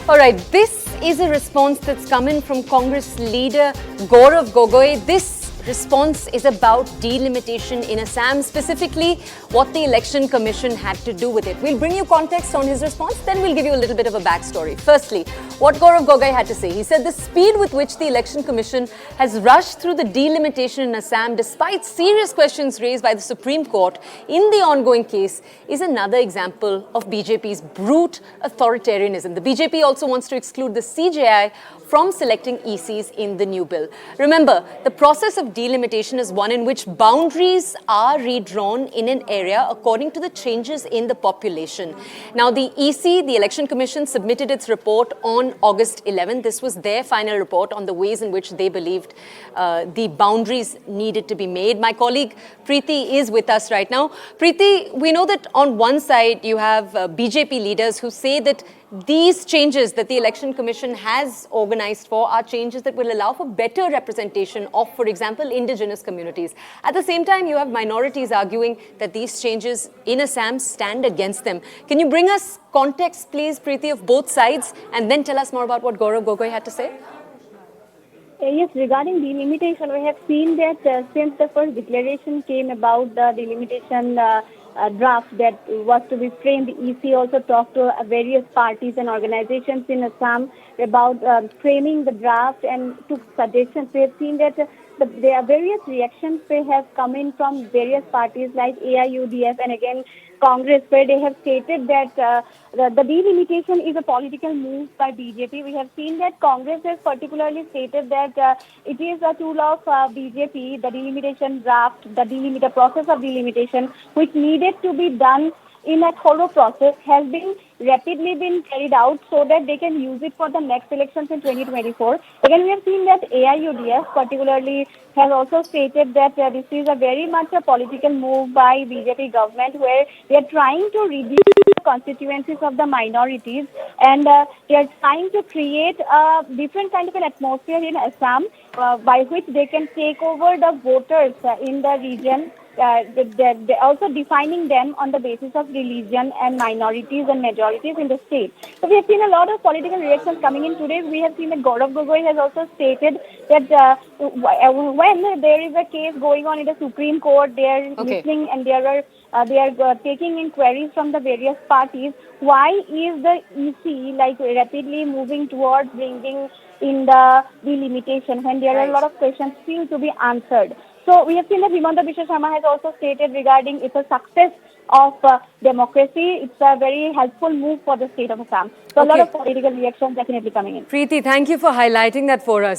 All right, this is a response that's coming from Congress leader Gaurav Gogoi. This response is about delimitation in Assam, specifically what the Election Commission had to do with it. We'll bring you context on his response, then we'll give you a little bit of a backstory. Firstly, what Gaurav Gogoi had to say. He said the speed with which the Election Commission has rushed through the delimitation in Assam, despite serious questions raised by the Supreme Court in the ongoing case, is another example of BJP's brute authoritarianism. The BJP also wants to exclude the CJI from selecting ECs in the new bill. Remember, the process of delimitation is one in which boundaries are redrawn in an area according to the changes in the population. Now, the EC, the Election Commission, submitted its report on August 11. This was their final report on the ways in which they believed the boundaries needed to be made. My colleague Preeti is with us right now. Preeti, we know that on one side you have BJP leaders who say that these changes that the Election Commission has organized for are changes that will allow for better representation of, for example, indigenous communities. At the same time, you have minorities arguing that these changes in Assam stand against them. Can you bring us context, please, Preeti, of both sides, and then tell us more about what Gaurav Gogoi had to say? Yes, regarding delimitation, we have seen that since the first declaration came about the delimitation draft that was to be framed, the EC also talked to various parties and organizations in Assam about framing the draft and took suggestions. We have seen that there are various reactions they have come in from various parties like AIUDF and again Congress, where they have stated that the delimitation is a political move by BJP. We have seen that Congress has particularly stated that it is a tool of BJP, the delimitation draft, the process of delimitation, which needed to be done in a thorough process, has been rapidly been carried out so that they can use it for the next elections in 2024. Again, we have seen that AIUDF particularly has also stated that this is a very much a political move by BJP government where they are trying to reduce the constituencies of the minorities and they are trying to create a different kind of an atmosphere in Assam by which they can take over the voters in the region. They're also defining them on the basis of religion and minorities and majorities in the state. So we have seen a lot of political reactions coming in today. We have seen that Gaurav Gogoi has also stated that when there is a case going on in the Supreme Court, they are listening and they are taking inquiries from the various parties. Why is the EC rapidly moving towards bringing in the delimitation when there are a lot of questions still to be answered? So we have seen that Himanta Biswa Sharma has also stated regarding it's a success of democracy. It's a very helpful move for the state of Assam. So a lot of political reactions definitely coming in. Preeti, thank you for highlighting that for us.